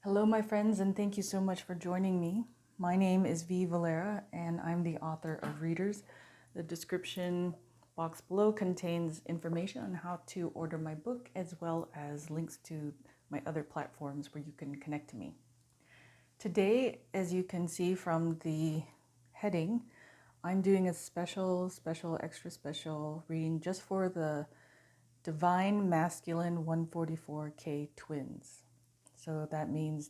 Hello, my friends, and thank you so much for joining me. My name is V Valera, and I'm the author of Readers. The description box below contains information on how to order my book, as well as links to my other platforms where you can connect to me. Today, as you can see from the heading, I'm doing a special, extra special reading just for the Divine Masculine 144K twins. So that means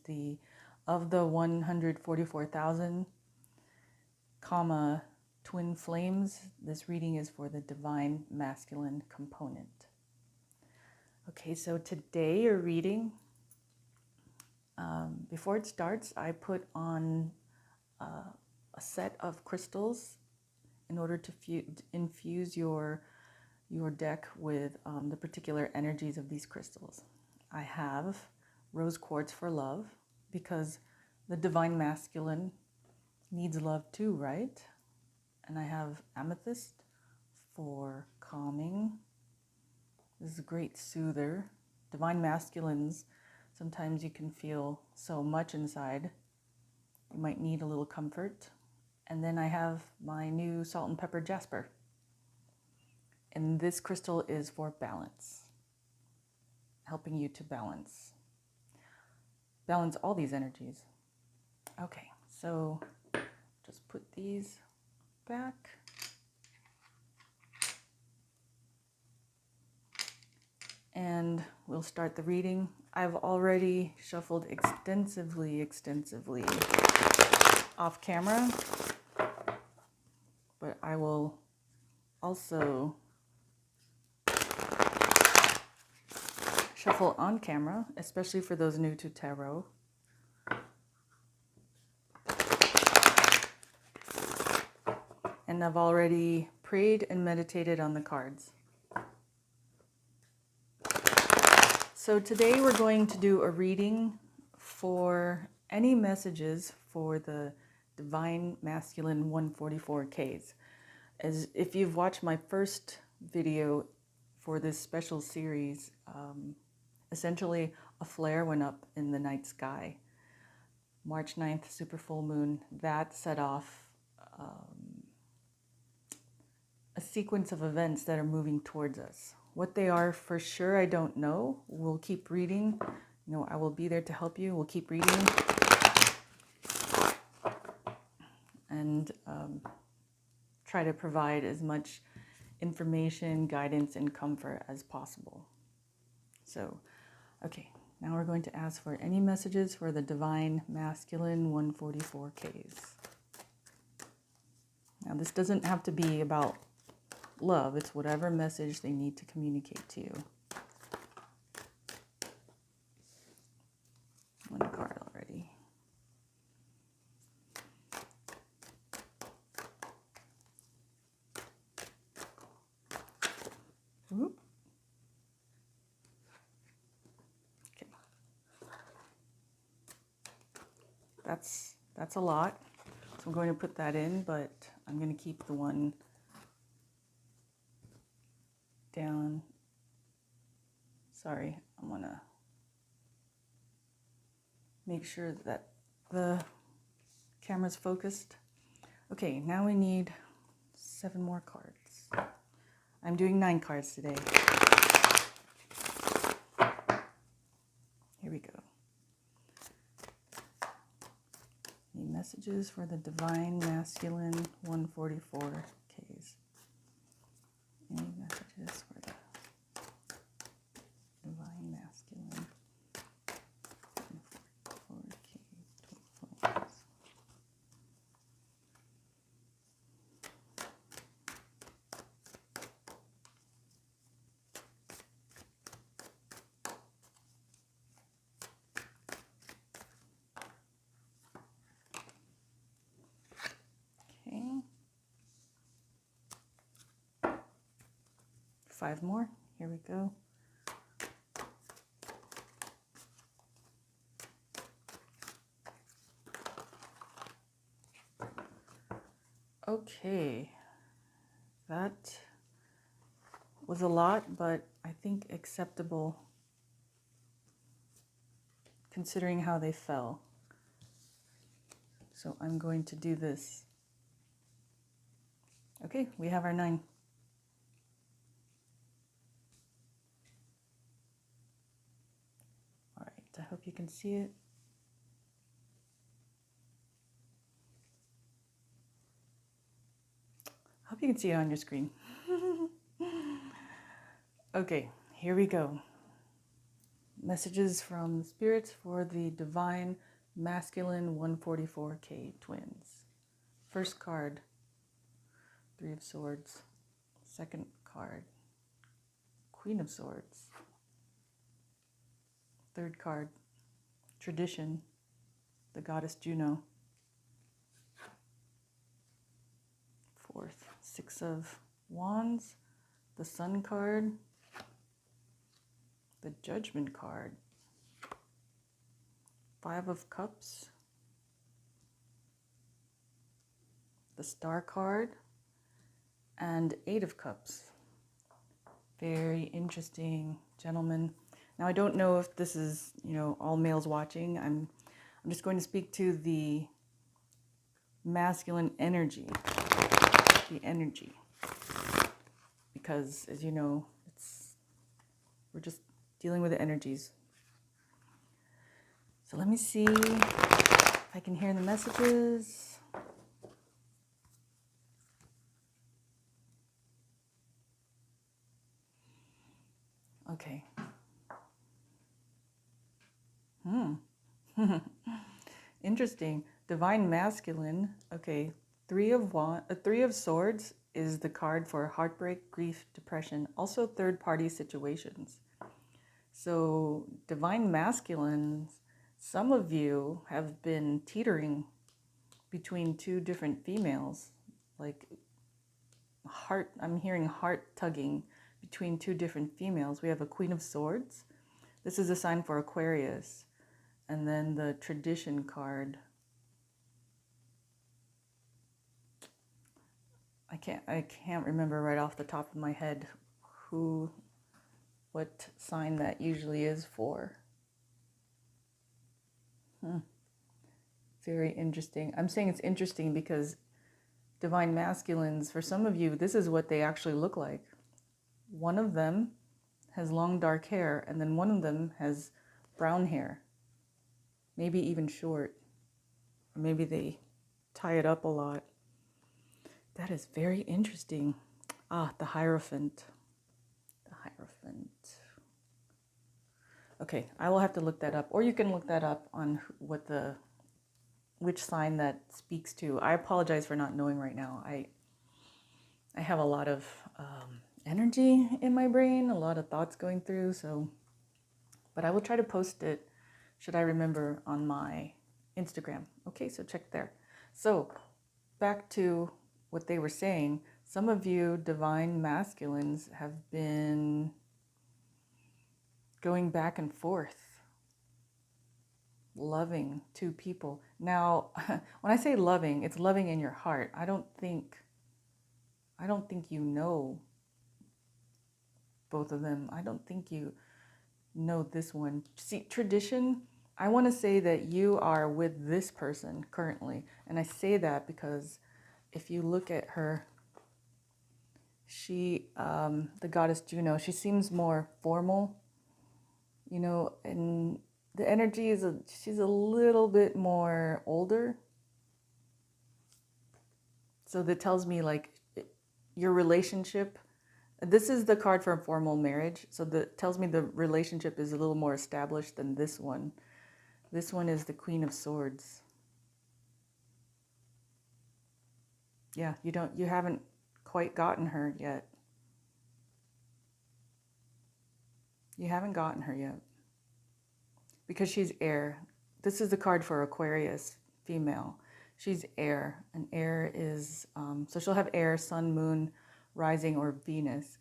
of the 144,000, twin flames, this reading is for the divine masculine component. Okay, so today you're reading. Before it starts, I put on a set of crystals in order to infuse your deck with the particular energies of these crystals. I have rose quartz for love because the divine masculine needs love too, right? And I have amethyst for calming. This is a great soother. Divine masculines, sometimes you can feel so much inside. You might need a little comfort. And then I have my new salt and pepper jasper. And this crystal is for balance, helping you to balance all these energies. Okay, so just put these back. And we'll start the reading. I've already shuffled extensively off camera, but I will also shuffle on camera, especially for those new to tarot. And I've already prayed and meditated on the cards. So today we're going to do a reading for any messages for the Divine Masculine 144Ks. As if you've watched my first video for this special series, essentially a flare went up in the night sky. March 9th, super full moon, that set off a sequence of events that are moving towards us. What they are for sure, I don't know. We'll keep reading. I will be there to help you. We'll keep reading. And try to provide as much information, guidance, and comfort as possible. So, okay, now we're going to ask for any messages for the Divine Masculine 144Ks. Now, this doesn't have to be about love. It's whatever message they need to communicate to you. One card already. Whoop. Okay. That's a lot. So I'm going to put that in, but I'm going to keep the one down. Sorry, I want to make sure that the camera's focused. Okay, now we need 7 more cards. I'm doing 9 cards today. Here we go. Need messages for the Divine Masculine 144Ks. Any messages for the Divine Masculine 144K twins? Okay. 5 more. Here we go. Okay. That was a lot, but I think acceptable considering how they fell. So I'm going to do this. Okay, we have our 9. All right, I hope you can see it. I hope you can see it on your screen. Okay, here we go. Messages from spirits for the divine masculine 144K twins. First card, 3 of Swords. Second card, Queen of Swords. Third card, Tradition, the goddess Juno. Fourth, 6 of Wands, the Sun card, the Judgment card, 5 of Cups, the Star card, and 8 of Cups. Very interesting, gentlemen. Now, I don't know if this is, all males watching. I'm just going to speak to the masculine energy, because as you know, we're just dealing with the energies. So let me see if I can hear the messages. Okay. Interesting. Divine masculine. Okay. 3 of Swords is the card for heartbreak, grief, depression, also third-party situations. So divine masculines, some of you have been teetering between 2 different females, like I'm hearing heart tugging between 2 different females. We have a Queen of Swords. This is a sign for Aquarius. And then the Tradition card. I can't remember right off the top of my head what sign that usually is for. Very interesting. I'm saying it's interesting because divine masculines, for some of you, this is what they actually look like. One of them has long dark hair, and then one of them has brown hair, maybe even short, or maybe they tie it up a lot. That is very interesting. The Hierophant. The Hierophant. Okay, I will have to look that up, or you can look that up on which sign that speaks to. I apologize for not knowing right now. I have a lot of energy in my brain, a lot of thoughts going through, but I will try to post it, should I remember, on my Instagram. Okay, so check there. So back to what they were saying. Some of you divine masculines have been going back and forth, loving 2 people. Now, when I say loving, it's loving in your heart. I don't think you know both of them. I don't think you know this one. See, Tradition, I want to say that you are with this person currently. And I say that because if you look at her, she, the goddess Juno, she seems more formal, and the energy she's a little bit more older. So that tells me like your relationship, this is the card for a formal marriage. So that tells me the relationship is a little more established than this one. This one is the Queen of Swords. Yeah, you haven't quite gotten her yet. You haven't gotten her yet. Because she's air. This is the card for Aquarius, female. She's air. And air is, so she'll have air, sun, moon, rising, or Venus.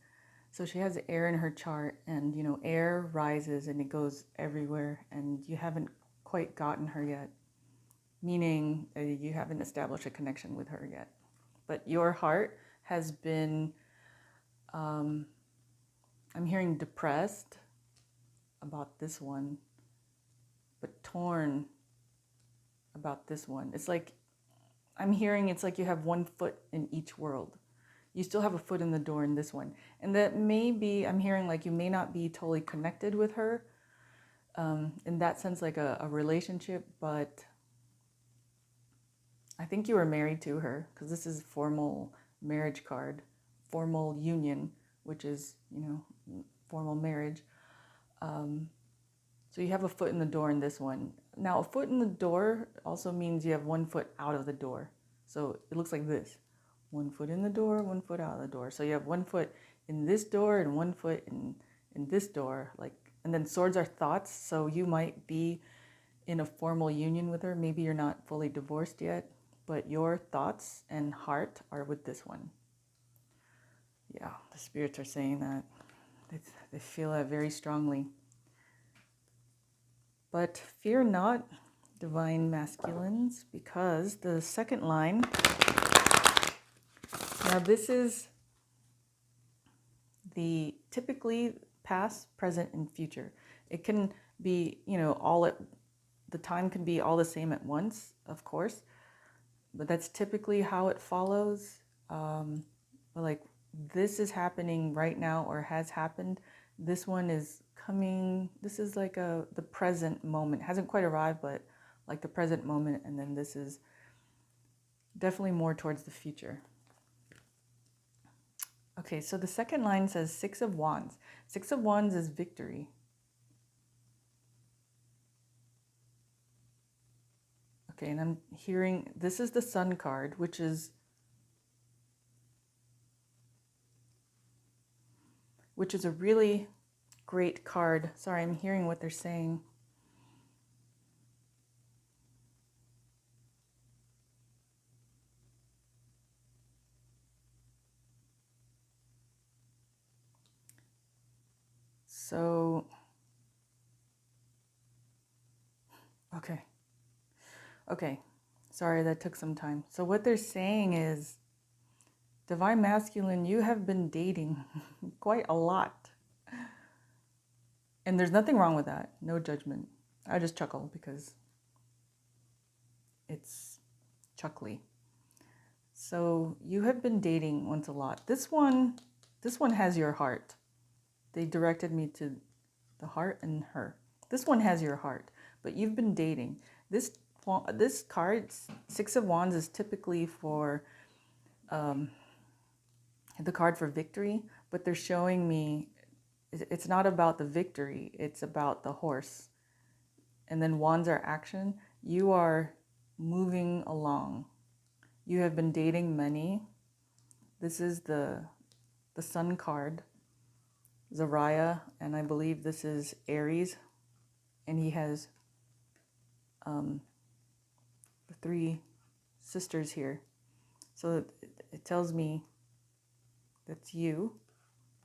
So she has air in her chart, and air rises and it goes everywhere, and you haven't quite gotten her yet. Meaning you haven't established a connection with her yet. But your heart has been, I'm hearing depressed about this one, but torn about this one. It's like, I'm hearing it's like you have one foot in each world. You still have a foot in the door in this one. And that may be, I'm hearing like you may not be totally connected with her in that sense, like a relationship, but I think you were married to her because this is formal marriage card, formal union, which is, you know, formal marriage. So you have a foot in the door in this one. Now, a foot in the door also means you have one foot out of the door. So it looks like this. One foot in the door, one foot out of the door. So you have one foot in this door and one foot in this door. Like, and then swords are thoughts. So you might be in a formal union with her. Maybe you're not fully divorced yet, but your thoughts and heart are with this one. Yeah, the spirits are saying that. They feel that very strongly. But fear not, divine masculines, because the second line, now this is the typically past, present, and future. It can be, you know, the time can be all the same at once, of course, but that's typically how it follows. But like this is happening right now or has happened. This one is coming, this is like the present moment. It hasn't quite arrived, but like the present moment. And then this is definitely more towards the future. Okay, so the second line says Six of Wands. Six of Wands is victory. Okay, and I'm hearing, this is the Sun card, which is a really great card. Sorry, I'm hearing what they're saying. So, okay. Sorry, that took some time. So what they're saying is, Divine Masculine, you have been dating quite a lot. And there's nothing wrong with that. No judgment. I just chuckle because it's chuckly. So you have been dating once a lot. This one has your heart. They directed me to the heart and her. This one has your heart, but you've been dating. This card, Six of Wands, is typically for the card for victory, but they're showing me it's not about the victory, it's about the horse. And then wands are action. You are moving along. You have been dating many. This is the Sun card, Zariah, and I believe this is Aries, and he has the three sisters here. So it tells me that's you,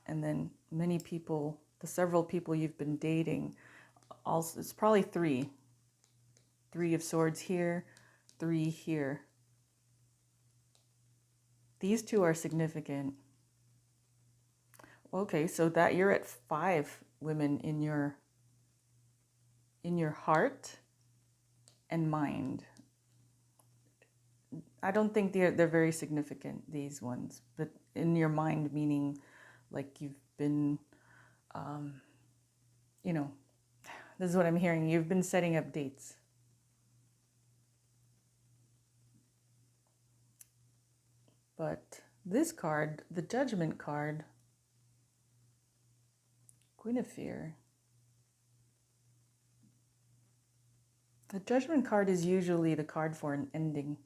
and then many people, the several people you've been dating, also it's probably three of Swords here, three here. These two are significant. Okay, so that you're at 5 women in your heart and mind. I don't think they're very significant, these ones, but in your mind, meaning like you've been, you know, this is what I'm hearing. You've been setting up dates. But this card, the Judgment card, Guinevere. The Judgment card is usually the card for an ending.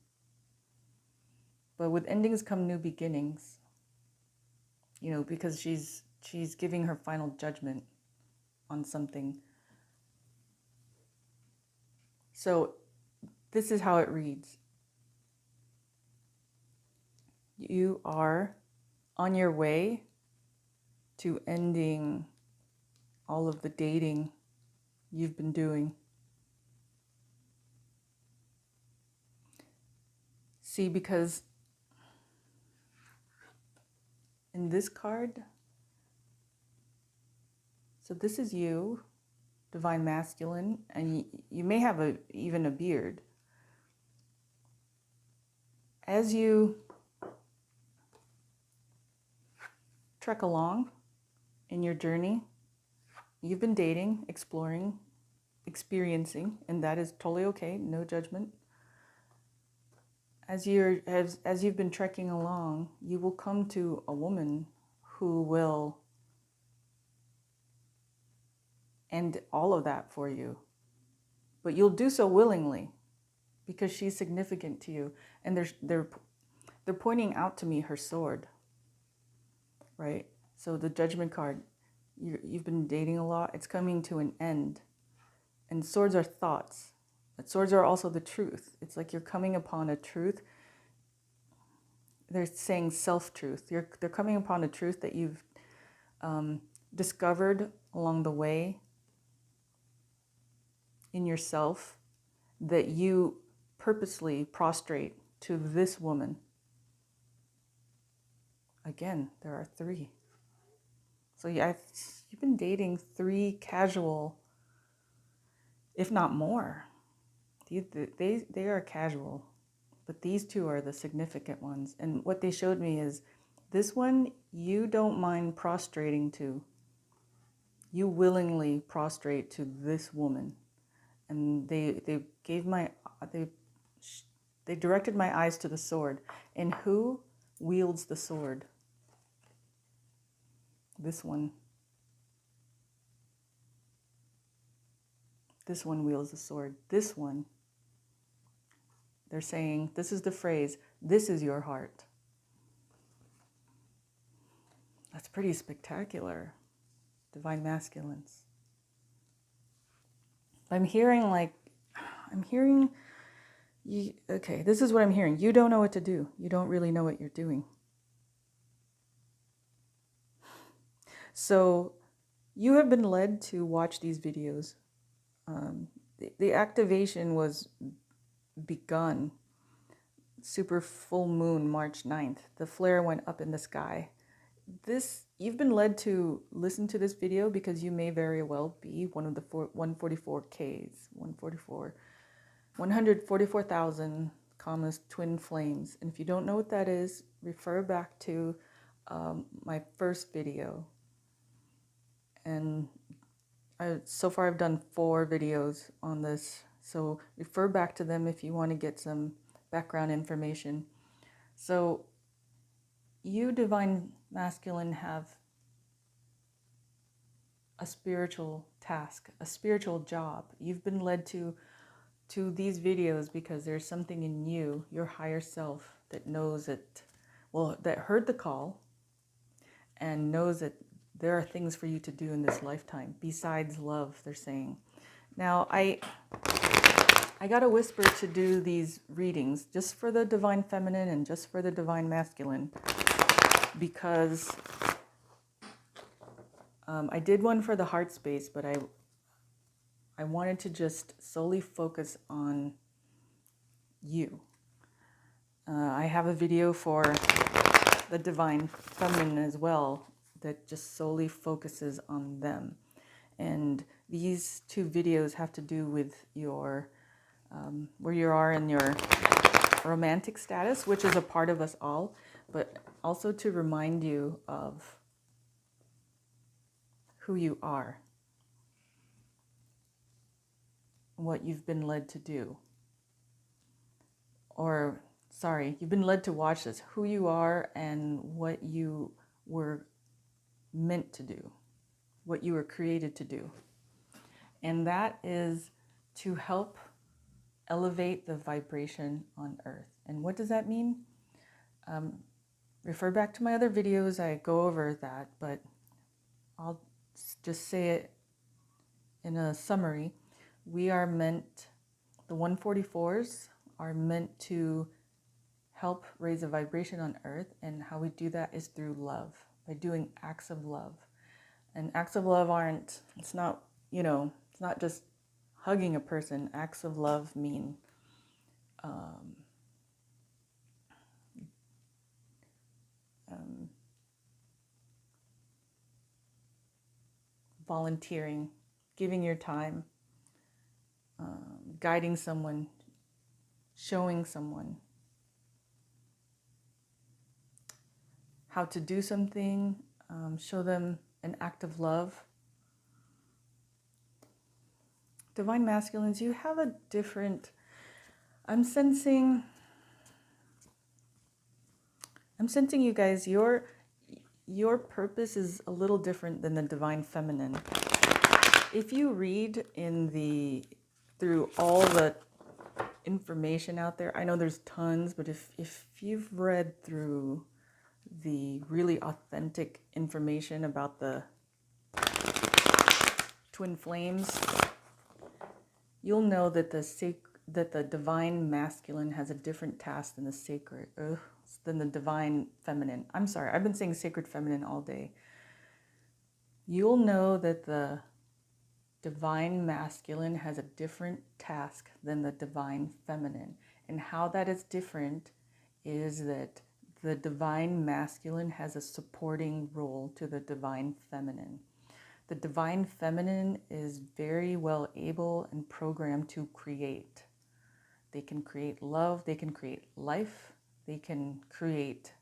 But with endings come new beginnings. You know, because she's giving her final judgment on something. So this is how it reads. You are on your way to ending all of the dating you've been doing. See, because in this card, so this is you, Divine Masculine, and you may have even a beard. As you trek along in your journey, you've been dating, exploring, experiencing, and that is totally okay, no judgment. As you've been trekking along, you will come to a woman who will end all of that for you. But you'll do so willingly because she's significant to you. And they're pointing out to me her sword, right? So the judgment card, you've been dating a lot, it's coming to an end. And swords are thoughts. But swords are also the truth. It's like you're coming upon a truth. They're saying self-truth. They're coming upon a truth that you've discovered along the way in yourself, that you purposely prostrate to this woman. Again, there are 3. So you've been dating 3 casual, if not more. They are casual, but these 2 are the significant ones. And what they showed me is this one you don't mind prostrating to. You willingly prostrate to this woman. And they directed my eyes to the sword. And who wields the sword? This one. This one wields the sword. This one. They're saying, this is the phrase, this is your heart. That's pretty spectacular. Divine masculines. I'm hearing, okay, this is what I'm hearing. You don't know what to do. You don't really know what you're doing. So you have been led to watch these videos. The activation was begun. Super full moon, March 9th. The flare went up in the sky. You've been led to listen to this video because you may very well be one of the 144Ks, 144,000 commas twin flames. And if you don't know what that is, refer back to my first video. And so far I've done 4 videos on this. So refer back to them if you want to get some background information. So you divine masculine have a spiritual task, a spiritual job. You've been led to these videos because there's something in you, your higher self, that knows it, that heard the call and knows that there are things for you to do in this lifetime besides love, they're saying. Now, I got a whisper to do these readings just for the divine feminine and just for the divine masculine, because I did one for the heart space, but I wanted to just solely focus on you. I have a video for the divine feminine as well that just solely focuses on them. And these 2 videos have to do with your where you are in your romantic status, which is a part of us all, but also to remind you of who you are, what you've been led to do. Or, sorry, you've been led to watch this, who you are and what you were meant to do, what you were created to do. And that is to help elevate the vibration on Earth. And what does that mean? Refer back to my other videos, I go over that, but I'll just say it in a summary. We are meant, the 144s are meant to help raise a vibration on Earth, and how we do that is through love, by doing acts of love. And acts of love it's not just hugging a person. Acts of love mean volunteering, giving your time, guiding someone, showing someone how to do something, show them an act of love. Divine masculines, you have a different, I'm sensing you guys, your purpose is a little different than the divine feminine. If you read through all the information out there, I know there's tons, but if you've read through the really authentic information about the twin flames, you'll know that the divine masculine has a different task than the divine feminine. I'm sorry, I've been saying sacred feminine all day. You'll know that the divine masculine has a different task than the divine feminine. And how that is different is that the divine masculine has a supporting role to the divine feminine. The divine feminine is very well able and programmed to create. They can create love, they can create life, they can create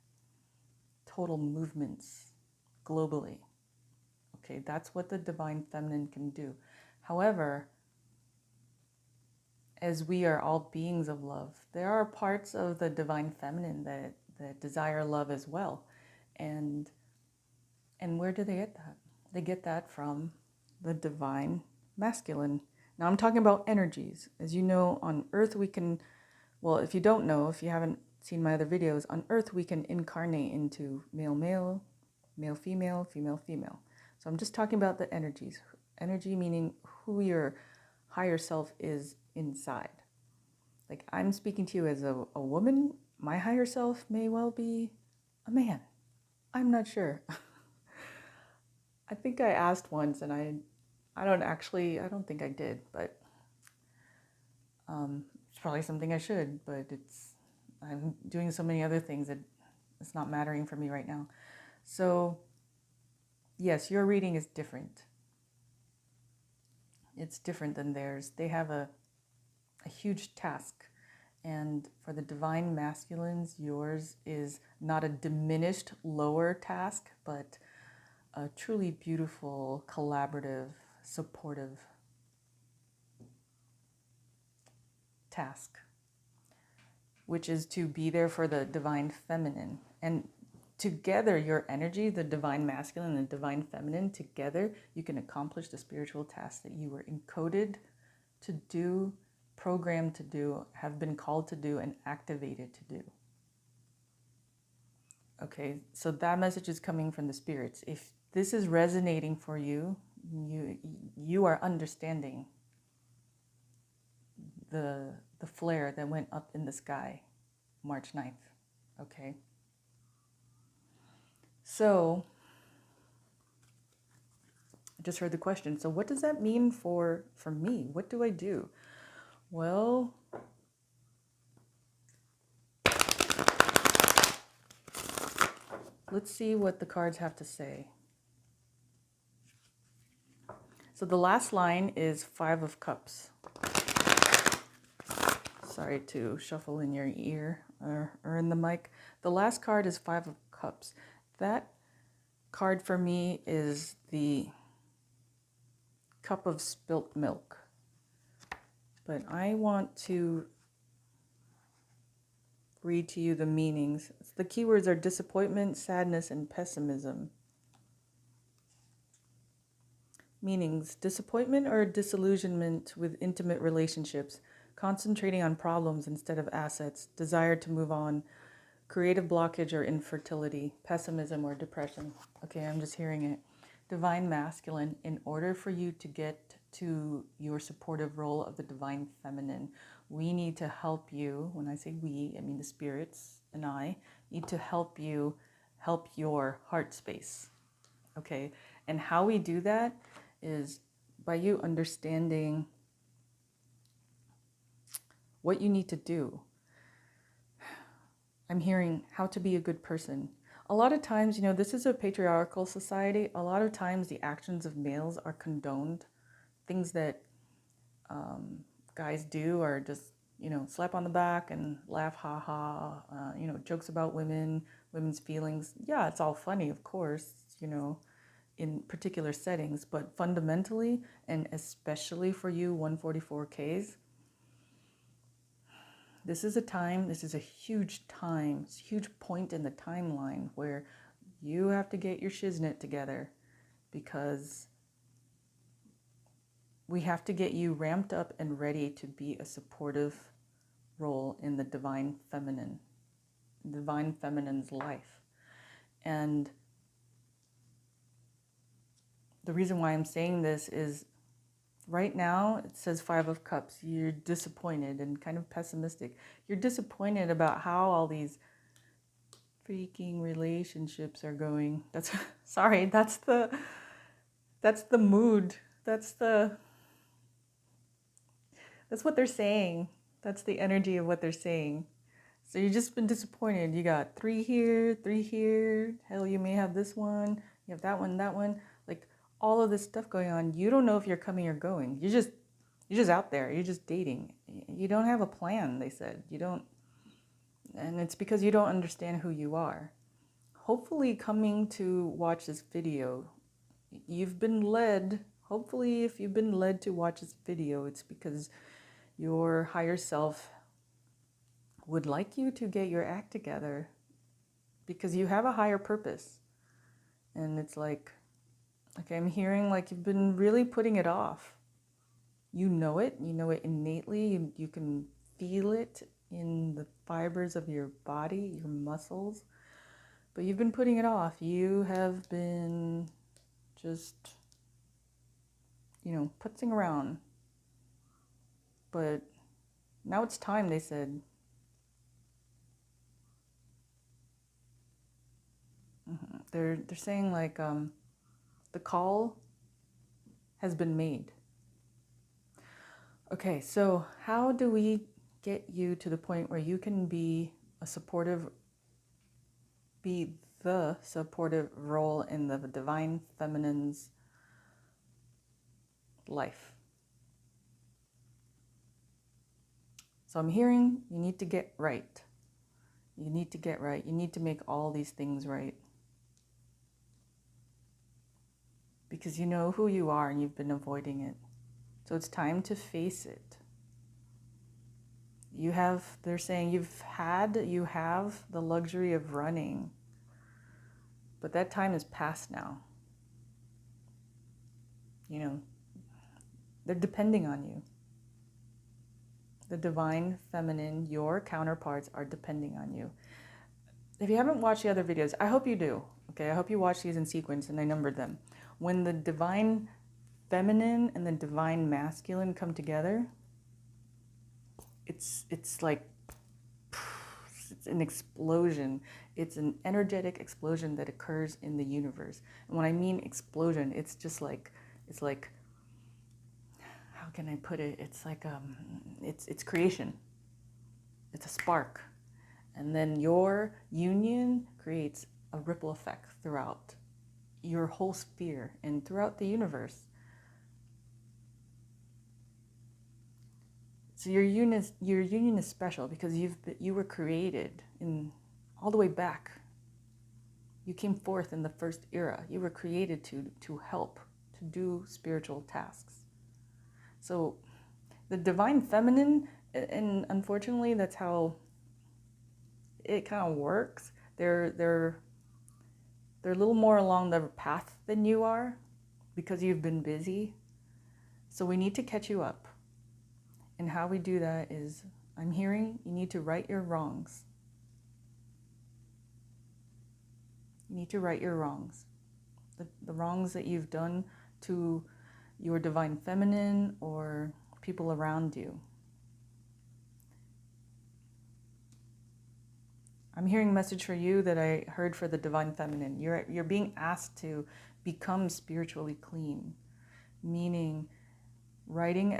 total movements globally. Okay, that's what the divine feminine can do. However, as we are all beings of love, there are parts of the divine feminine that desire love as well. And where do they get that? They get that from the divine masculine. Now I'm talking about energies. As you know, on Earth we can, well, if you don't know, if you haven't seen my other videos, on Earth we can incarnate into male, male, male, female, female, female. So I'm just talking about the energies. Energy meaning who your higher self is inside. Like I'm speaking to you as a woman, my higher self may well be a man. I'm not sure. I think I asked once and I don't think I did, but it's probably something I should, but I'm doing so many other things that it's not mattering for me right now. So yes, your reading is different. It's different than theirs. They have a huge task. And for the divine masculines, yours is not a diminished lower task, but a truly beautiful, collaborative, supportive task, which is to be there for the divine feminine. And together, your energy, the divine masculine and the divine feminine, together, you can accomplish the spiritual task that you were encoded to do, programmed to do, have been called to do, and activated to do. Okay, so that message is coming from the spirits. If this is resonating for you, you are understanding the flare that went up in the sky March 9th. Okay. So I just heard the question. So what does that mean for me? What do I do? Well, let's see what the cards have to say. So the last line is 5 of Cups. Sorry to shuffle in your ear or in the mic. The last card is 5 of Cups. That card for me is the cup of spilt milk. But I want to read to you the meanings. The keywords are disappointment, sadness, and pessimism. Meanings: disappointment or disillusionment with intimate relationships, concentrating on problems instead of assets, desire to move on, creative blockage or infertility, pessimism or depression. Okay, I'm just hearing it. Divine masculine, in order for you to get to your supportive role of the divine feminine, we need to help you. When I say we, I mean the spirits and I need to help you help your heart space. Okay, and how we do that is by you understanding what you need to do. I'm hearing how to be a good person. A lot of times, this is a patriarchal society. A lot of times the actions of males are condoned. Things that guys do are just, slap on the back and laugh, ha ha, jokes about women's feelings. Yeah, it's all funny, of course, in particular settings, but fundamentally, and especially for you 144Ks, this is a huge point in the timeline where you have to get your shiznit together, because we have to get you ramped up and ready to be a supportive role in the divine feminine's life. And the reason why I'm saying this is, right now it says 5 of Cups. You're disappointed and kind of pessimistic. You're disappointed about how all these freaking relationships are going. That's sorry, that's the mood. That's what they're saying. That's the energy of what they're saying. So you've just been disappointed. You got 3 here, 3 here. Hell, you may have this one. You have that one. Like, all of this stuff going on. You don't know if you're coming or going. You're just out there. You're just dating. You don't have a plan, they said. You don't. And it's because you don't understand who you are. Hopefully, coming to watch this video, you've been led. Hopefully, if you've been led to watch this video, it's because your higher self would like you to get your act together, because you have a higher purpose. And it's like, okay, I'm hearing like you've been really putting it off. You know it innately. You can feel it in the fibers of your body, your muscles, but you've been putting it off. You have been just, putzing around. But now it's time, they said. They're saying like the call has been made. Okay, so how do we get you to the point where you can be the supportive role in the divine feminine's life? So I'm hearing you need to get right. You need to get right. You need to make all these things right. Because you know who you are and you've been avoiding it. So it's time to face it. They're saying you have the luxury of running, but that time is past now. They're depending on you. The divine feminine, your counterparts, are depending on you. If you haven't watched the other videos, I hope you do. Okay, I hope you watch these in sequence, and I numbered them. When the divine feminine and the divine masculine come together, it's like, it's an explosion. It's an energetic explosion that occurs in the universe. And when I mean explosion, it's just like, how can I put it? It's like, it's creation. It's a spark. And then your union creates a ripple effect throughout your whole sphere and throughout the universe. So your union is special because you were created in all the way back. You came forth in the first era. You were created to help, to do spiritual tasks. So the divine feminine, and unfortunately that's how it kind of works. They're a little more along the path than you are because you've been busy. So we need to catch you up. And how we do that is, I'm hearing you need to right your wrongs. You need to right your wrongs. The wrongs that you've done to your divine feminine or people around you. I'm hearing a message for you that I heard for the divine feminine. You're being asked to become spiritually clean, meaning writing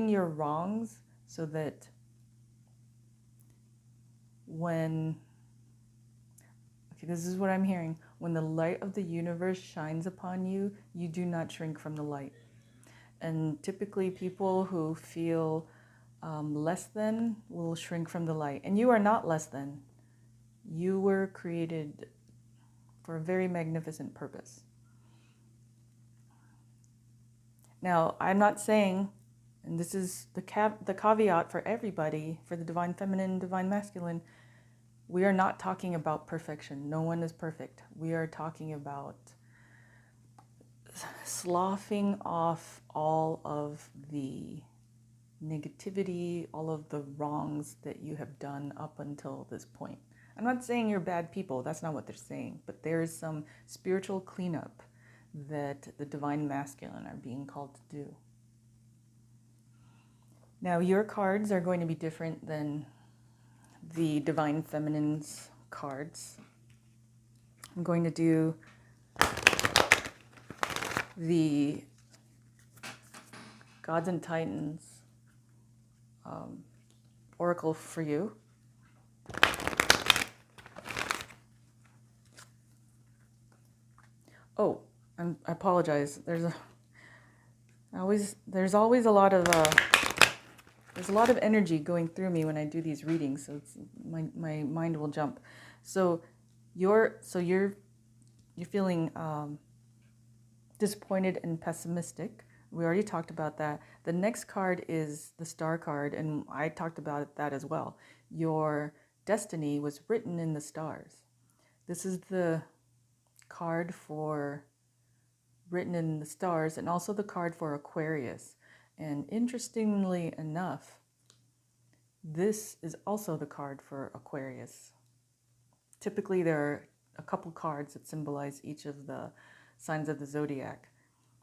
your wrongs so that this is what I'm hearing. When the light of the universe shines upon you, you do not shrink from the light. And typically people who feel less than will shrink from the light. And you are not less than. You were created for a very magnificent purpose. Now, I'm not saying, and this is the caveat for everybody, for the divine feminine, divine masculine, we are not talking about perfection. No one is perfect. We are talking about sloughing off all of the negativity, all of the wrongs that you have done up until this point. I'm not saying you're bad people. That's not what they're saying. But there is some spiritual cleanup that the divine masculine are being called to do. Now, your cards are going to be different than the divine feminine's cards. I'm going to do the Gods and Titans oracle for you. Oh, I apologize. There's always a lot of there's a lot of energy going through me when I do these readings, so it's, my mind will jump. So you're feeling disappointed and pessimistic. We already talked about that. The next card is the Star card, and I talked about that as well. Your destiny was written in the stars. This is the card for written in the stars, and also the card for Aquarius. And interestingly enough, this is also the card for Aquarius. Typically, there are a couple cards that symbolize each of the signs of the zodiac.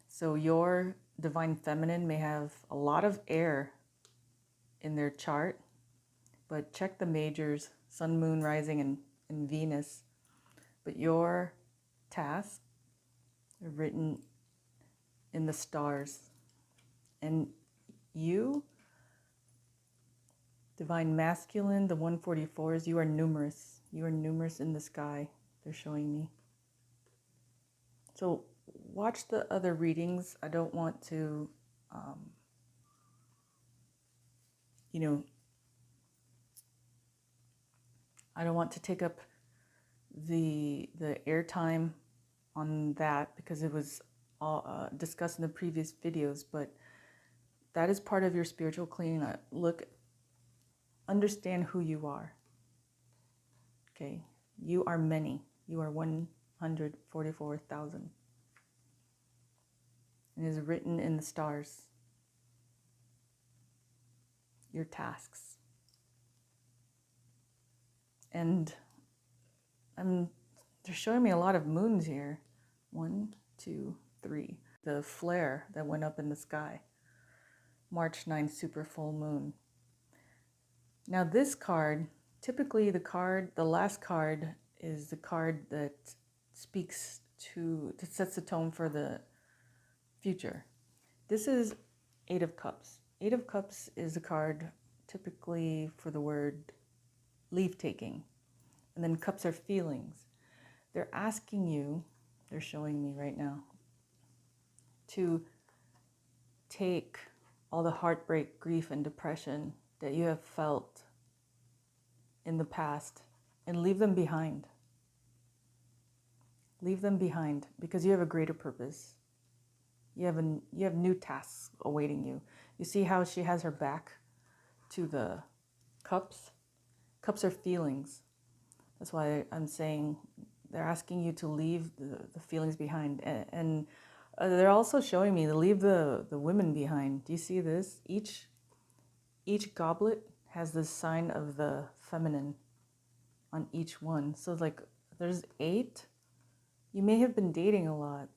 So your divine feminine may have a lot of air in their chart, but check the majors, sun, moon, rising, and Venus. But your tasks are written in the stars. And you, divine masculine, the 144s, you are numerous. You are numerous in the sky, they're showing me. So watch the other readings. I don't want to, I don't want to take up the airtime on that because it was all discussed in the previous videos, but that is part of your spiritual cleaning. Understand who you are. Okay, you are many. You are 144,000. It is written in the stars. Your tasks. And they're showing me a lot of moons here. 1, 2, 3. The flare that went up in the sky. March 9th, super full moon. Now this card, typically the last card is the card that that sets the tone for the future. This is 8 of Cups. 8 of Cups is a card typically for the word leave taking. And then cups are feelings. They're asking you, they're showing me right now, to take all the heartbreak, grief, and depression that you have felt in the past and leave them behind. Leave them behind because you have a greater purpose. You have new tasks awaiting you. You see how she has her back to the cups? Cups are feelings. That's why I'm saying they're asking you to leave the feelings behind. And they're also showing me to leave the women behind. Do you see this? Each goblet has the sign of the feminine on each one. So like there's 8. You may have been dating a lot.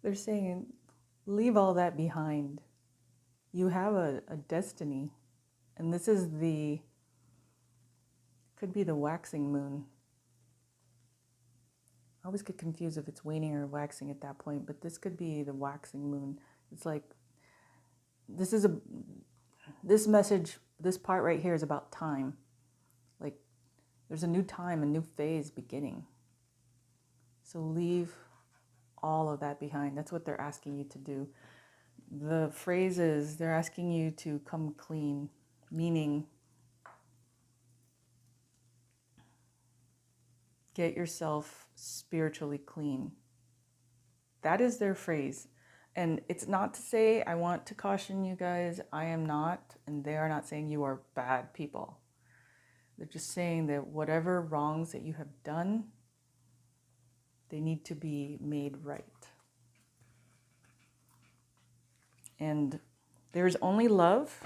They're saying leave all that behind. You have a destiny. And this is could be the waxing moon. I always get confused if it's waning or waxing at that point, but this could be the waxing moon. It's like, this message, this part right here is about time. Like, there's a new time, a new phase beginning. So leave all of that behind. That's what they're asking you to do. The phrase is they're asking you to come clean, meaning get yourself spiritually clean. That is their phrase. And it's not to say, I want to caution you guys, I am not, and they are not saying you are bad people. They're just saying that whatever wrongs that you have done, they need to be made right. And there's only love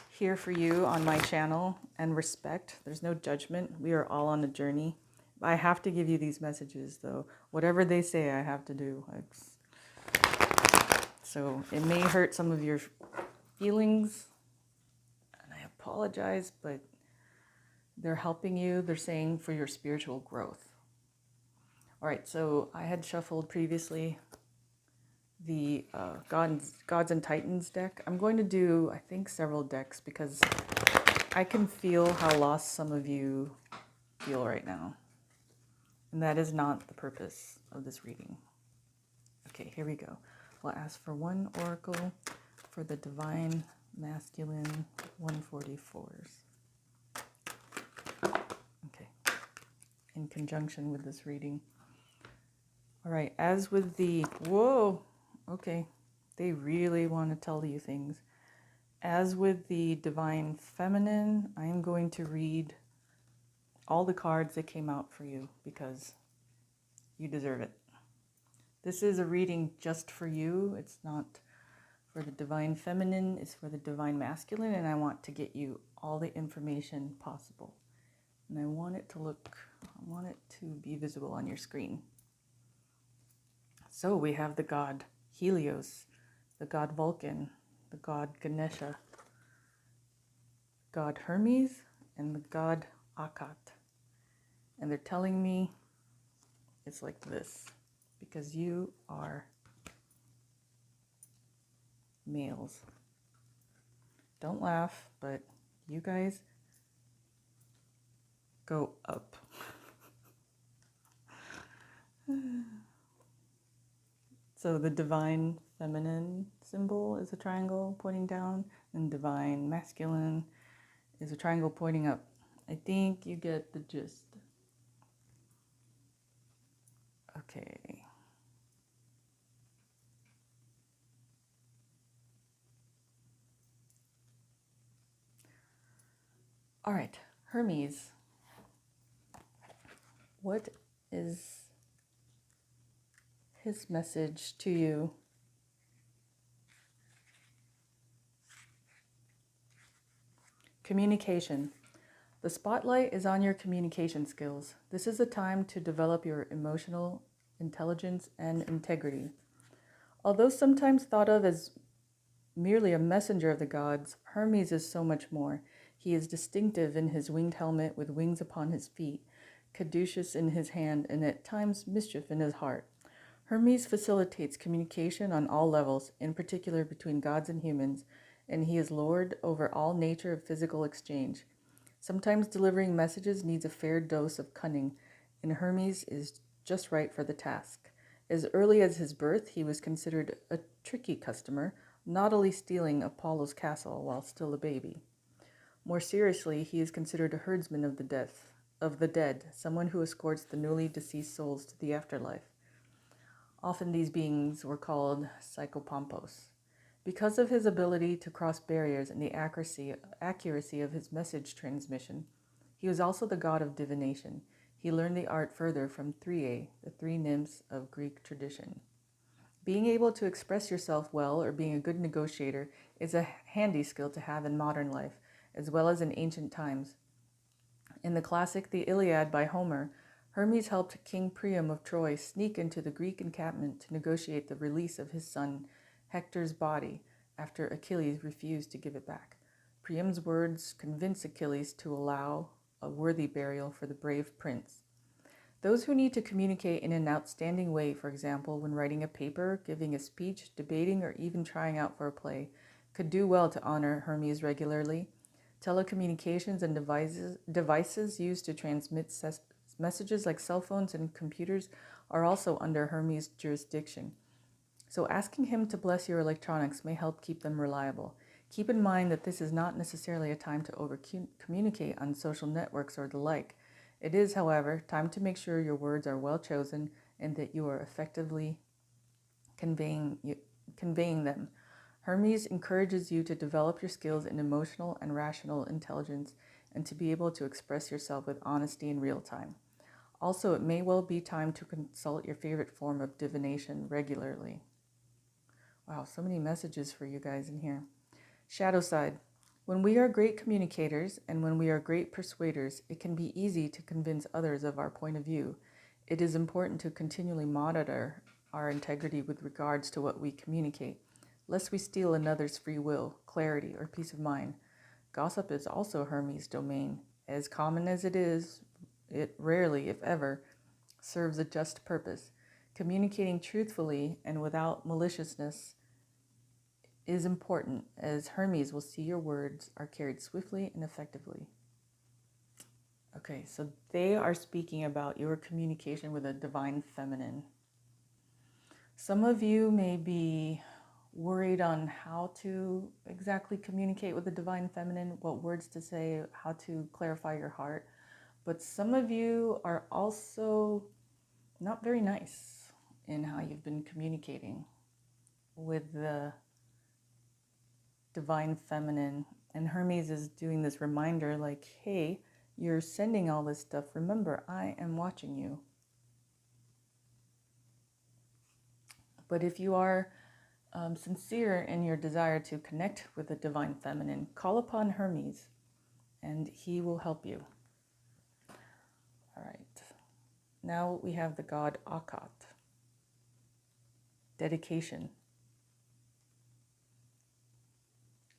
here for you on my channel and respect. There's no judgment. We are all on a journey. I have to give you these messages though. Whatever they say, I have to do. So it may hurt some of your feelings, and I apologize, but they're helping you. They're saying for your spiritual growth. All right, so I had shuffled previously the Gods and Titans deck. I'm going to do, I think, several decks because I can feel how lost some of you feel right now. And that is not the purpose of this reading. Okay, here we go. We'll ask for one oracle for the Divine Masculine 144s. Okay, in conjunction with this reading. All right, as with the, whoa, okay, they really want to tell you things. As with the Divine Feminine, I am going to read all the cards that came out for you because you deserve it. This is a reading just for you. It's not for the Divine Feminine, it's for the Divine Masculine, and I want to get you all the information possible. And I want it to be visible on your screen. So we have the god Helios, the god Vulcan, the god Ganesha, god Hermes, and the god Akat. And they're telling me it's like this, because you are males. Don't laugh, but you guys go up. So the Divine Feminine symbol is a triangle pointing down, and Divine Masculine is a triangle pointing up. I think you get the gist. Okay. All right, Hermes. What is his message to you? Communication. The spotlight is on your communication skills. This is a time to develop your emotional intelligence and integrity. Although sometimes thought of as merely a messenger of the gods, Hermes is so much more. He is distinctive in his winged helmet with wings upon his feet, caduceus in his hand, and at times mischief in his heart. Hermes facilitates communication on all levels, in particular between gods and humans, and he is lord over all nature of physical exchange. Sometimes delivering messages needs a fair dose of cunning, and Hermes is just right for the task. As early as his birth, he was considered a tricky customer, naughtily stealing Apollo's castle while still a baby. More seriously, he is considered a herdsman of the dead, someone who escorts the newly deceased souls to the afterlife. Often these beings were called psychopompos. Because of his ability to cross barriers and the accuracy of his message transmission, he was also the god of divination. He learned the art further from Threae, the three nymphs of Greek tradition. Being able to express yourself well or being a good negotiator is a handy skill to have in modern life, as well as in ancient times. In the classic The Iliad by Homer, Hermes helped King Priam of Troy sneak into the Greek encampment to negotiate the release of his son Hector's body after Achilles refused to give it back. Priam's words convinced Achilles to allow a worthy burial for the brave prince. Those who need to communicate in an outstanding way, for example, when writing a paper, giving a speech, debating, or even trying out for a play, could do well to honor Hermes regularly. Telecommunications and devices used to transmit messages like cell phones and computers are also under Hermes' jurisdiction. So asking him to bless your electronics may help keep them reliable. Keep in mind that this is not necessarily a time to over-communicate on social networks or the like. It is, however, time to make sure your words are well chosen and that you are effectively conveying them. Hermes encourages you to develop your skills in emotional and rational intelligence and to be able to express yourself with honesty in real time. Also, it may well be time to consult your favorite form of divination regularly. Wow, so many messages for you guys in here. Shadow side. When we are great communicators and when we are great persuaders, it can be easy to convince others of our point of view. It is important to continually monitor our integrity with regards to what we communicate, lest we steal another's free will, clarity, or peace of mind. Gossip is also Hermes' domain. As common as it is, it rarely, if ever, serves a just purpose. Communicating truthfully and without maliciousness is important, as Hermes will see your words are carried swiftly and effectively. Okay, so they are speaking about your communication with a divine feminine. Some of you may be worried on how to exactly communicate with the divine feminine, what words to say, how to clarify your heart. But some of you are also not very nice in how you've been communicating with the divine feminine. And Hermes is doing this reminder like, hey, you're sending all this stuff. Remember, I am watching you. But if you are sincere in your desire to connect with the divine feminine, call upon Hermes and he will help you. All right. Now we have the god Akat. Dedication.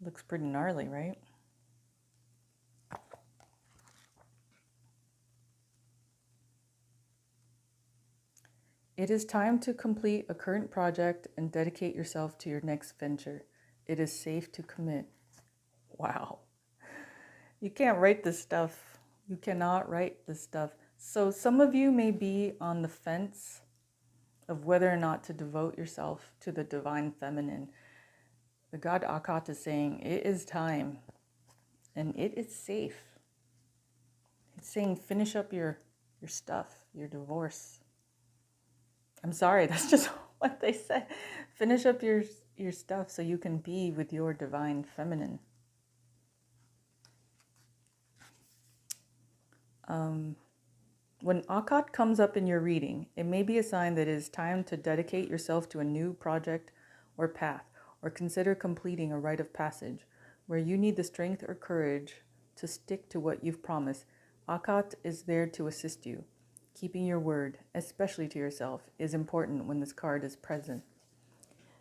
Looks pretty gnarly, right? It is time to complete a current project and dedicate yourself to your next venture. It is safe to commit. Wow. You can't write this stuff. You cannot write this stuff. So some of you may be on the fence of whether or not to devote yourself to the divine feminine. The god Akat is saying it is time and it is safe. It's saying finish up your stuff, your divorce. I'm sorry, that's just what they said. Finish up your stuff so you can be with your divine feminine. When Akat comes up in your reading, it may be a sign that it is time to dedicate yourself to a new project or path, or consider completing a rite of passage, where you need the strength or courage to stick to what you've promised. Akat is there to assist you. Keeping your word, especially to yourself, is important when this card is present.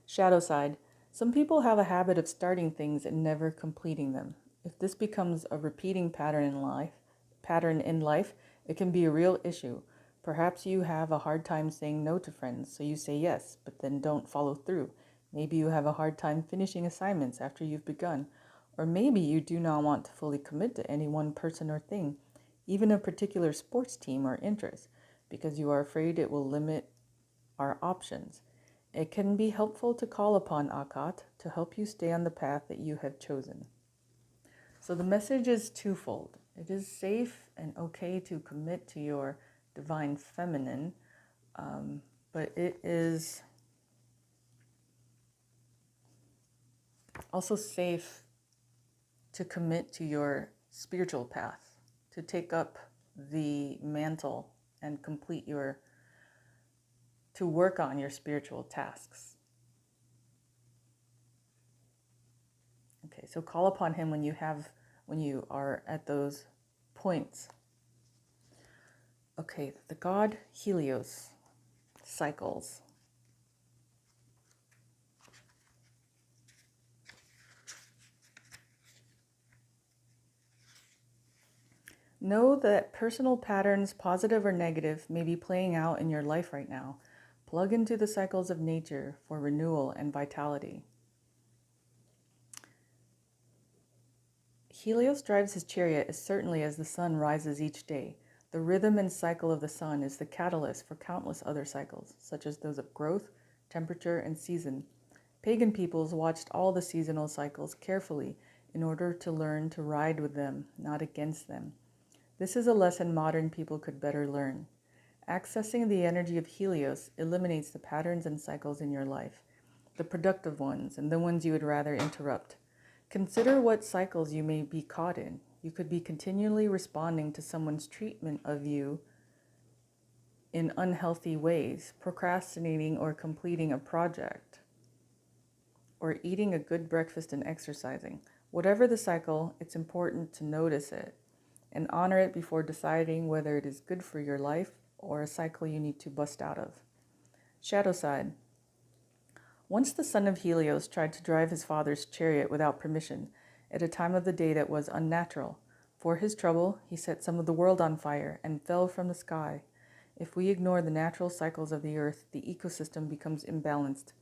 Shadow side. Some people have a habit of starting things and never completing them. If this becomes a repeating pattern in life, it can be a real issue. Perhaps you have a hard time saying no to friends, so you say yes, but then don't follow through. Maybe you have a hard time finishing assignments after you've begun. Or maybe you do not want to fully commit to any one person or thing, even a particular sports team or interest, because you are afraid it will limit our options. It can be helpful to call upon Akat to help you stay on the path that you have chosen. So the message is twofold. It is safe and okay to commit to your divine feminine, but it is also safe to commit to your spiritual path, to take up the mantle and to work on your spiritual tasks. Okay, so call upon him when you are at those points. Okay, the god Helios, cycles. Know that personal patterns, positive or negative, may be playing out in your life right now. Plug into the cycles of nature for renewal and vitality. Helios drives his chariot as certainly as the sun rises each day. The rhythm and cycle of the sun is the catalyst for countless other cycles, such as those of growth, temperature, and season. Pagan peoples watched all the seasonal cycles carefully in order to learn to ride with them, not against them. This is a lesson modern people could better learn. Accessing the energy of Helios eliminates the patterns and cycles in your life, the productive ones and the ones you would rather interrupt. Consider what cycles you may be caught in. You could be continually responding to someone's treatment of you in unhealthy ways, procrastinating or completing a project, or eating a good breakfast and exercising. Whatever the cycle, it's important to notice it and honor it before deciding whether it is good for your life or a cycle you need to bust out of. Shadow side. Once the son of Helios tried to drive his father's chariot without permission, at a time of the day that was unnatural. For his trouble, he set some of the world on fire and fell from the sky. If we ignore the natural cycles of the earth, the ecosystem becomes imbalanced,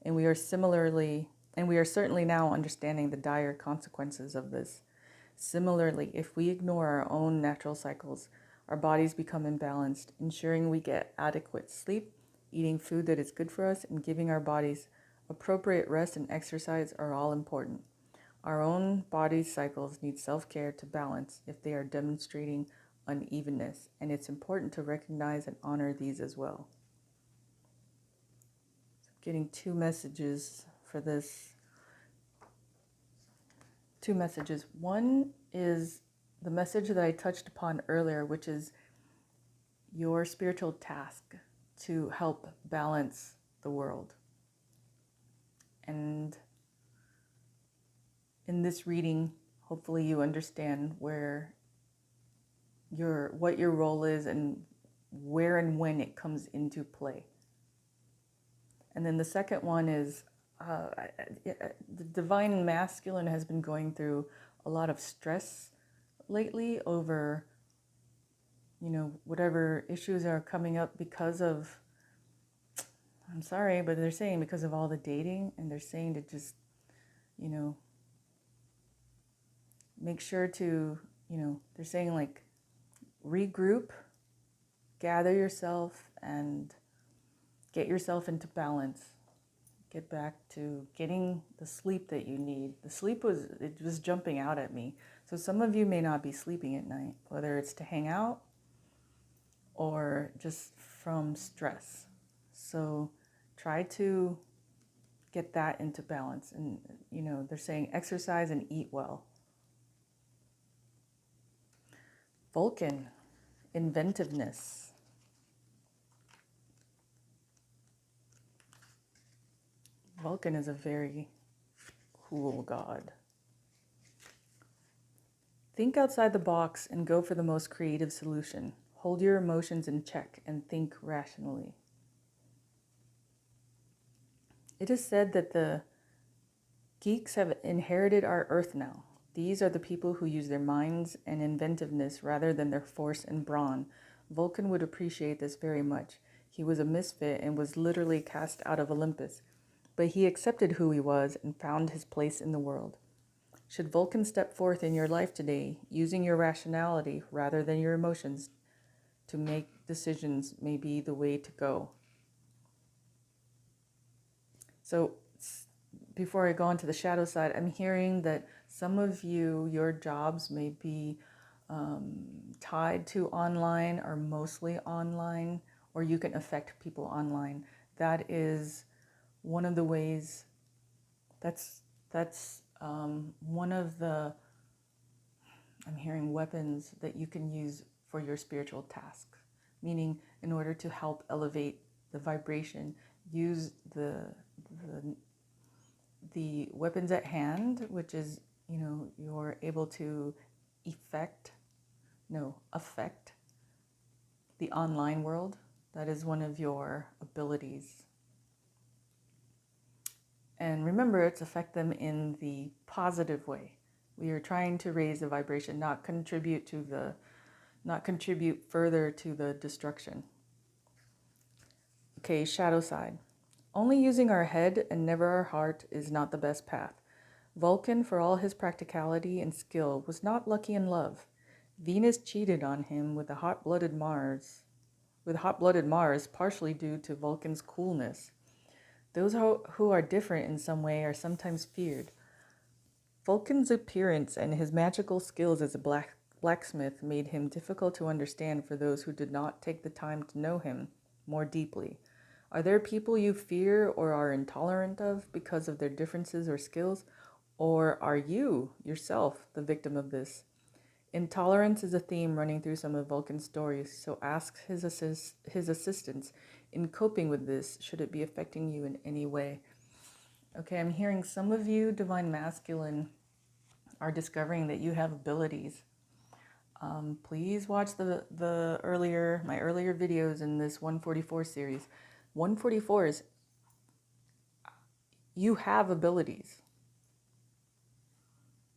and we are certainly now understanding the dire consequences of this. Similarly, if we ignore our own natural cycles, our bodies become imbalanced. Ensuring we get adequate sleep, eating food that is good for us, and giving our bodies appropriate rest and exercise are all important. Our own body's cycles need self-care to balance if they are demonstrating unevenness, and it's important to recognize and honor these as well. So getting two messages for this. Two messages. One is the message that I touched upon earlier, which is your spiritual task to help balance the world. And in this reading, hopefully you understand what your role is and where and when it comes into play. And then the second one is the divine masculine has been going through a lot of stress lately over, whatever issues are coming up because of, I'm sorry, but they're saying because of all the dating, and they're saying to just, make sure to, they're saying like regroup, gather yourself, and get yourself into balance. Get back to getting the sleep that you need. The sleep was jumping out at me. So some of you may not be sleeping at night, whether it's to hang out or just from stress. So try to get that into balance. And, they're saying exercise and eat well. Vulcan, inventiveness. Vulcan is a very cool god. Think outside the box and go for the most creative solution. Hold your emotions in check and think rationally. It is said that the geeks have inherited our earth now. These are the people who use their minds and inventiveness rather than their force and brawn. Vulcan would appreciate this very much. He was a misfit and was literally cast out of Olympus, but he accepted who he was and found his place in the world. Should Vulcan step forth in your life today, using your rationality rather than your emotions to make decisions may be the way to go. So before I go on to the shadow side, I'm hearing that some of you, your jobs may be tied to online or mostly online, or you can affect people online. That is one of the ways, that's one of the, I'm hearing, weapons that you can use for your spiritual tasks. Meaning, in order to help elevate the vibration, use the weapons at hand, which is, you're able to affect the online world. That is one of your abilities. And remember, it's affect them in the positive way. We are trying to raise the vibration, not contribute further to the destruction. Okay, shadow side. Only using our head and never our heart is not the best path. Vulcan, for all his practicality and skill, was not lucky in love. Venus cheated on him with hot-blooded Mars, partially due to Vulcan's coolness. Those who are different in some way are sometimes feared. Vulcan's appearance and his magical skills as a blacksmith made him difficult to understand for those who did not take the time to know him more deeply. Are there people you fear or are intolerant of because of their differences or skills? Or are you, yourself, the victim of this? Intolerance is a theme running through some of Vulcan's stories, so ask his assistance in coping with this should it be affecting you in any way. Okay, I'm hearing some of you, Divine Masculine, are discovering that you have abilities. Please watch my earlier videos in this 144 series. 144s, you have abilities.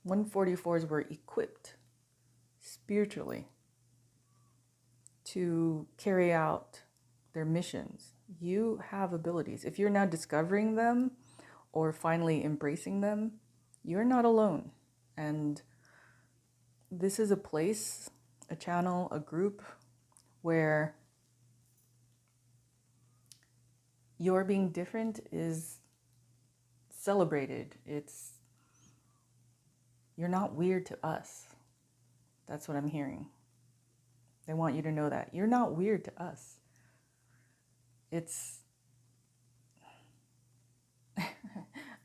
144s were equipped spiritually to carry out their missions. You have abilities. If you're now discovering them or finally embracing them, you're not alone. And this is a place, a channel, a group where your being different is celebrated. You're not weird to us. That's what I'm hearing. They want you to know that. You're not weird to us.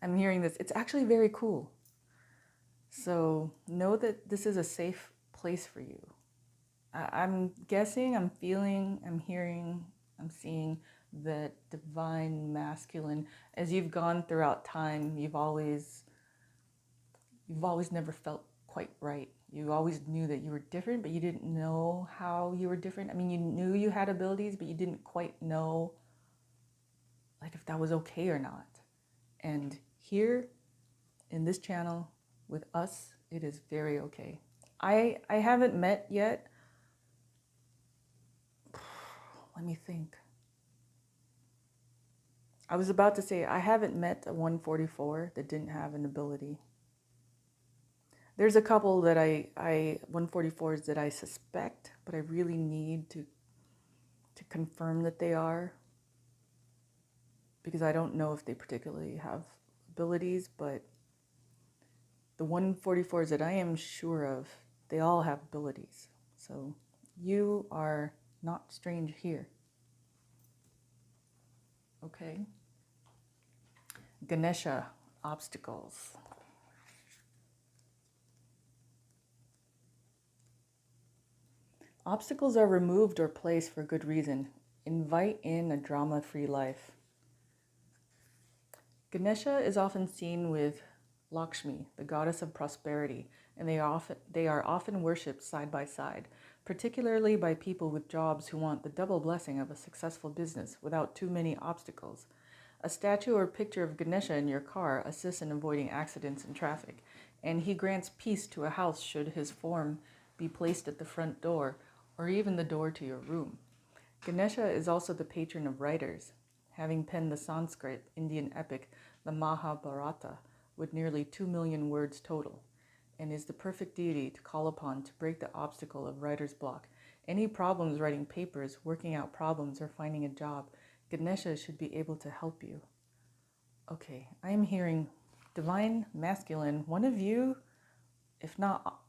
I'm hearing this. It's actually very cool. So know that this is a safe place for you. I'm guessing, I'm feeling, I'm hearing, I'm seeing that divine masculine, as you've gone throughout time, you've always never felt quite right. You always knew that you were different, but you didn't know how you were different. I mean, you knew you had abilities, but you didn't quite know like if that was okay or not. And here in this channel with us, it is very okay. I haven't met yet. Let me think. I was about to say I haven't met a 144 that didn't have an ability. There's a couple that 144s that I suspect, but I really need to confirm that they are, because I don't know if they particularly have abilities, but the 144s that I am sure of, they all have abilities. So you are not strange here. Okay. Ganesha, obstacles. Obstacles are removed or placed for good reason. Invite in a drama-free life. Ganesha is often seen with Lakshmi, the goddess of prosperity, and they are often worshipped side by side, particularly by people with jobs who want the double blessing of a successful business without too many obstacles. A statue or picture of Ganesha in your car assists in avoiding accidents in traffic, and he grants peace to a house should his form be placed at the front door or even the door to your room. Ganesha is also the patron of writers, having penned the Sanskrit Indian epic, the Mahabharata, with nearly 2 million words total, and is the perfect deity to call upon to break the obstacle of writer's block. Any problems writing papers, working out problems, or finding a job, Ganesha should be able to help you. Okay, I am hearing divine masculine. One of you, if not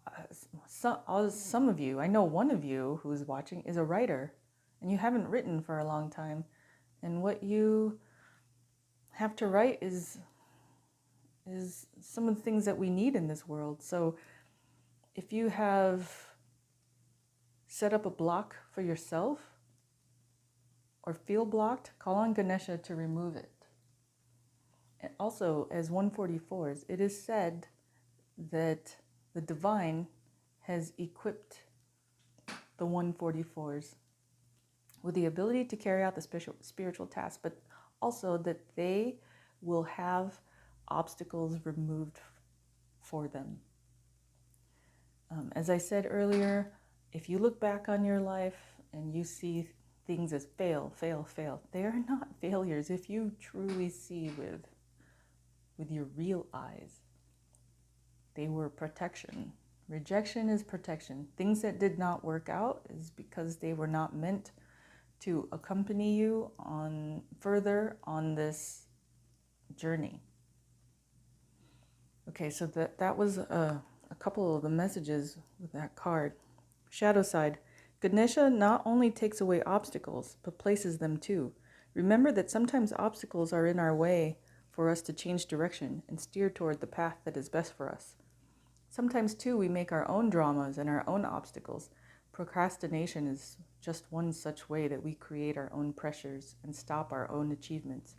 some of you, I know one of you who is watching is a writer, and you haven't written for a long time, and what you have to write is some of the things that we need in this world. So if you have set up a block for yourself or feel blocked, call on Ganesha to remove it. And also, as 144s, it is said that the divine has equipped the 144s with the ability to carry out the spiritual task, but also that they will have obstacles removed for them. As I said earlier, if you look back on your life and you see things as fail, they are not failures. If you truly see with your real eyes, they were protection. Rejection is protection. Things that did not work out is because they were not meant to accompany you on further on this journey. Okay, so that was a couple of the messages with that card. Shadow side. Ganesha not only takes away obstacles, but places them too. Remember that sometimes obstacles are in our way for us to change direction and steer toward the path that is best for us. Sometimes too we make our own dramas and our own obstacles. Procrastination is just one such way that we create our own pressures and stop our own achievements.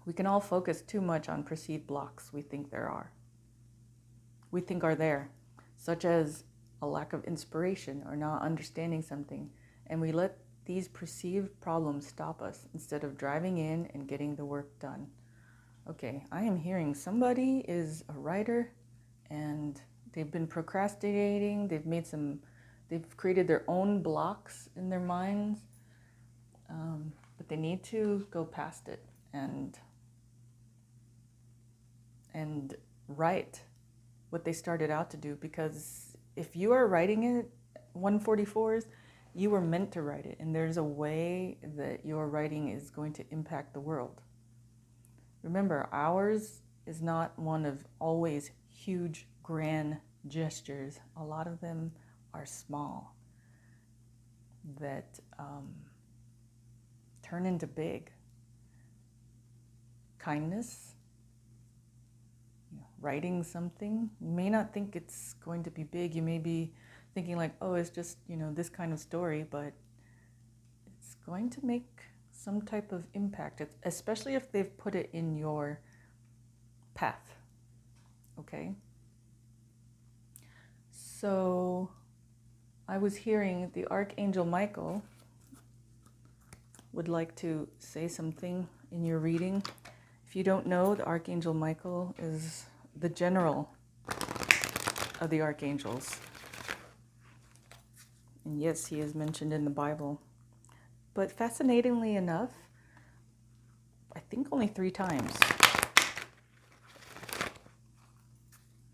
We can all focus too much on perceived blocks we think are there, such as a lack of inspiration or not understanding something, and we let these perceived problems stop us instead of driving in and getting the work done. Okay, I am hearing somebody is a writer and they've been procrastinating, they've created their own blocks in their minds, but they need to go past it and write what they started out to do, because if you are writing it 144s, you were meant to write it, and there's a way that your writing is going to impact the world. Remember, ours is not one of always huge, grand gestures. A lot of them are small that turn into big. Kindness, writing something. You may not think it's going to be big. You may be thinking like, oh, it's just, this kind of story, but it's going to make some type of impact, especially if they've put it in your path. Okay? So I was hearing the Archangel Michael would like to say something in your reading. If you don't know, the Archangel Michael is the general of the archangels. And yes, he is mentioned in the Bible. But fascinatingly enough, I think only 3 times.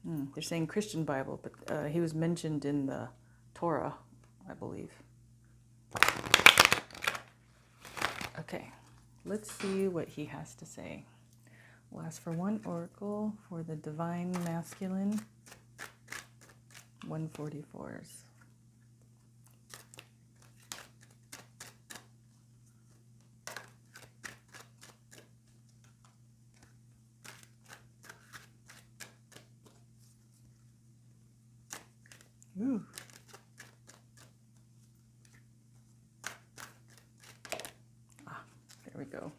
They're saying Christian Bible, but he was mentioned in the Torah, I believe. Okay, let's see what he has to say. We'll ask for one oracle for the divine masculine 144s. Ooh. There we go.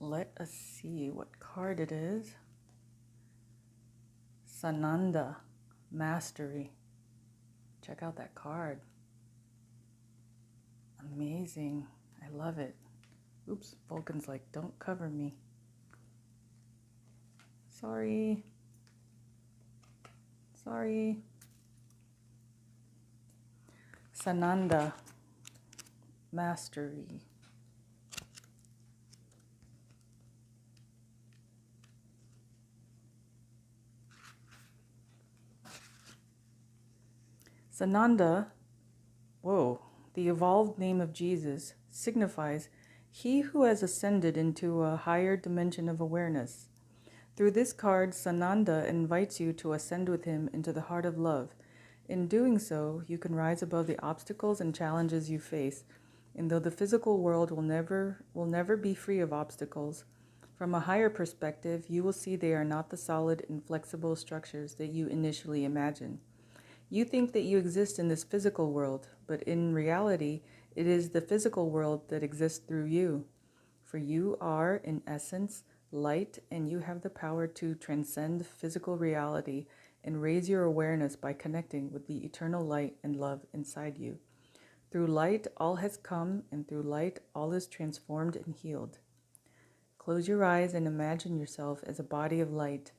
Let us see what card it is. Sananda, Mastery. Check out that card. Amazing. I love it. Oops, Vulcan's like, don't cover me. Sorry. Sananda, Mastery. Sananda, the evolved name of Jesus, signifies he who has ascended into a higher dimension of awareness. Through this card, Sananda invites you to ascend with him into the heart of love. In doing so, you can rise above the obstacles and challenges you face. And though the physical world will never be free of obstacles, from a higher perspective, you will see they are not the solid, inflexible structures that you initially imagine. You think that you exist in this physical world, but in reality, it is the physical world that exists through you. For you are, in essence, light, and you have the power to transcend physical reality and raise your awareness by connecting with the eternal light and love inside you. Through light, all has come, and through light, all is transformed and healed. Close your eyes and imagine yourself as a body of light.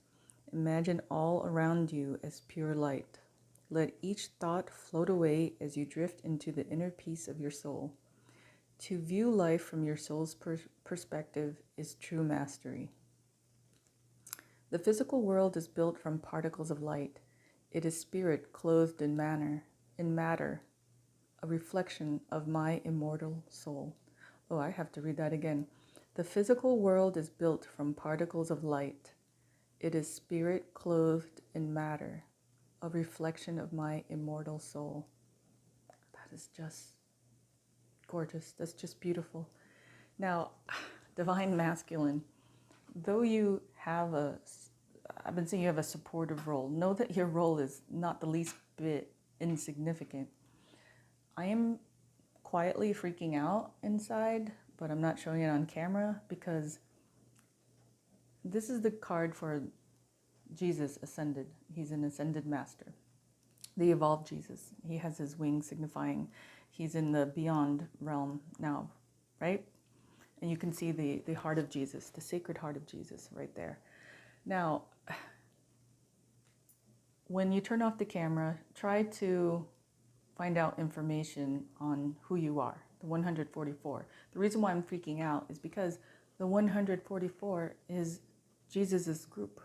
Imagine all around you as pure light. Let each thought float away as you drift into the inner peace of your soul. To view life from your soul's perspective is true mastery. The physical world is built from particles of light. It is spirit clothed in matter, a reflection of my immortal soul. Oh, I have to read that again. The physical world is built from particles of light. It is spirit clothed in matter, a reflection of my immortal soul. That is just gorgeous. That's just beautiful. Now, divine masculine, though you have I've been saying you have a supportive role, know that your role is not the least bit insignificant. I am quietly freaking out inside, but I'm not showing it on camera because this is the card for Jesus ascended. He's an ascended master, the evolved Jesus. He has his wings signifying he's in the beyond realm now, right? And you can see the heart of Jesus, the sacred heart of Jesus right there. Now, when you turn off the camera, try to find out information on who you are, the 144. The reason why I'm freaking out is because the 144 is Jesus's group.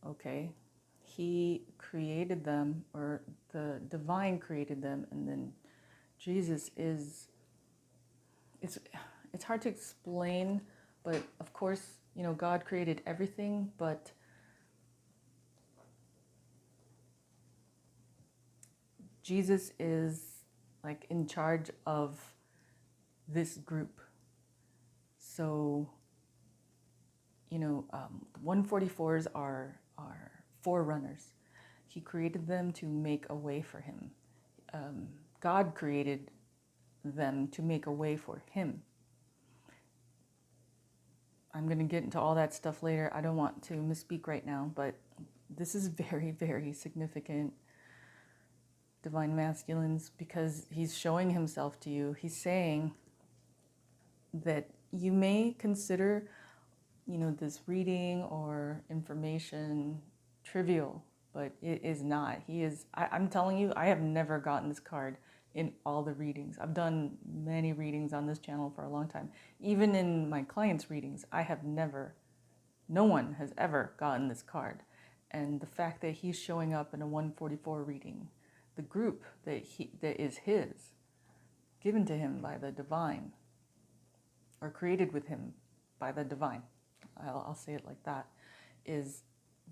Okay? He created them, or the divine created them, and then Jesus is, it's hard to explain, but of course, you know, God created everything, but Jesus is like in charge of this group. So, you know, 144s are forerunners. He created them to make a way for him. God created them to make a way for him. I'm going to get into all that stuff later. I don't want to misspeak right now, but this is very, very significant, divine masculines, because he's showing himself to you. He's saying that you may consider, you know, this reading or information trivial, but it is not. I'm telling you, I have never gotten this card in all the readings. I've done many readings on this channel for a long time. Even in my clients' readings, no one has ever gotten this card. And the fact that he's showing up in a 144 reading, the group that is his, given to him by the divine, or created with him by the divine, I'll say it like that, is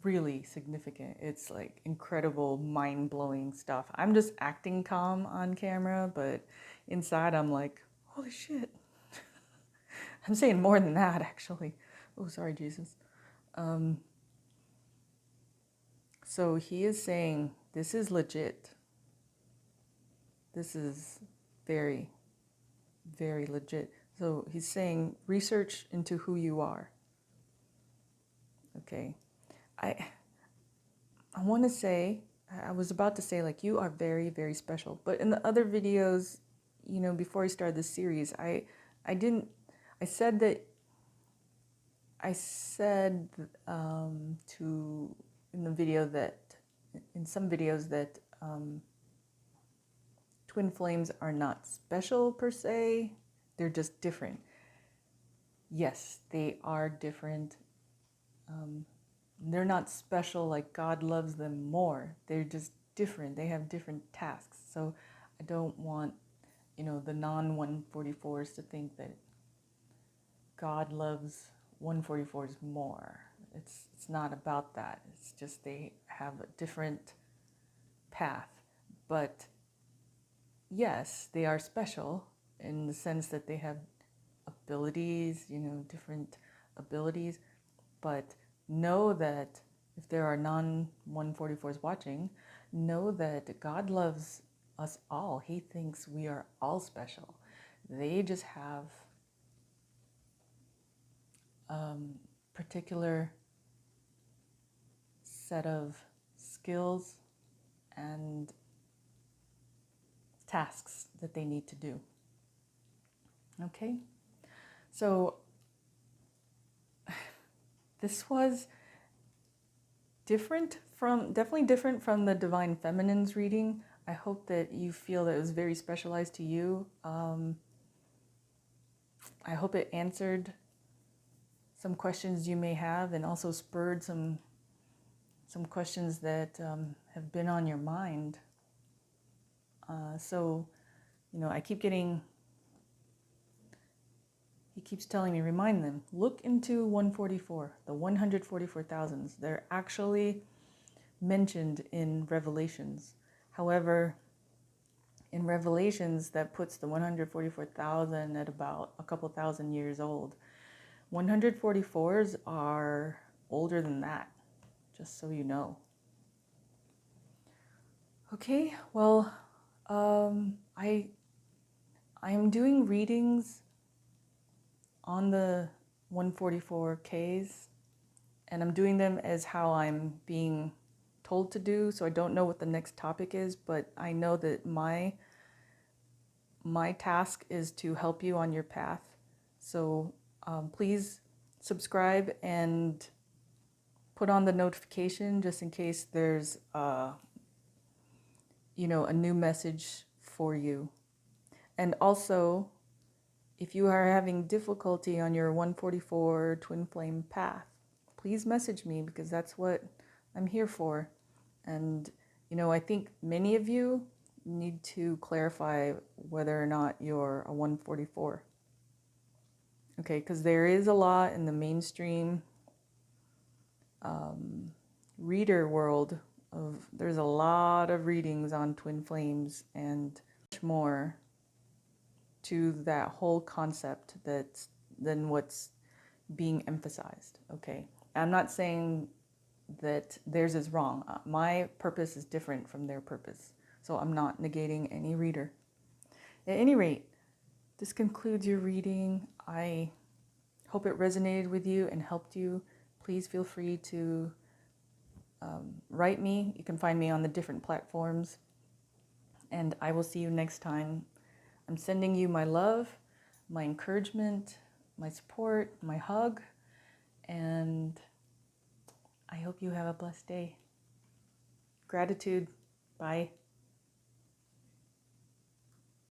really significant. It's like incredible, mind-blowing stuff. I'm just acting calm on camera, but inside I'm like, holy shit. I'm saying more than that, actually. Oh, sorry, Jesus. So he is saying, this is legit. This is very, very legit. So he's saying, research into who you are. Okay. I want to say, I was about to say, like, you are very, very special. But in the other videos, you know, before I started this series, I said in some videos that twin flames are not special per se. They're just different. Yes, they are different. They're not special like God loves them more. They're just different. They have different tasks. So I don't want, you know, the non-144s to think that God loves 144s more. It's not about that. It's just they have a different path. But yes, they are special in the sense that they have abilities, you know, different abilities. But know that if there are non-144s watching, know that God loves us all. He thinks we are all special. They just have particular set of skills and tasks that they need to do. Okay? So this was definitely different from the Divine Feminine's reading. I hope that you feel that it was very specialized to you. I hope it answered some questions you may have, and also spurred some questions that have been on your mind. So, you know, I keep getting he keeps telling me, remind them, look into 144, the 144,000s. They're actually mentioned in Revelations. However, in Revelations, that puts the 144,000 at about a couple thousand years old. 144s are older than that, just so you know. Okay, well, I'm doing readings on the 144Ks, and I'm doing them as how I'm being told to do, so I don't know what the next topic is, but I know that my task is to help you on your path. So please subscribe and put on the notification just in case there's a new message for you. And also, if you are having difficulty on your 144 twin flame path, please message me, because that's what I'm here for. And I think many of you need to clarify whether or not you're a 144. Okay, because there is a lot in the mainstream reader world there's a lot of readings on twin flames and much more to that whole concept than what's being emphasized. Okay, I'm not saying that theirs is wrong. My purpose is different from their purpose, so I'm not negating any reader. At any rate, this concludes your reading. I hope it resonated with you and helped you. Please feel free to write me. You can find me on the different platforms, and I will see you next time. I'm sending you my love, my encouragement, my support, my hug, and I hope you have a blessed day. Gratitude. Bye.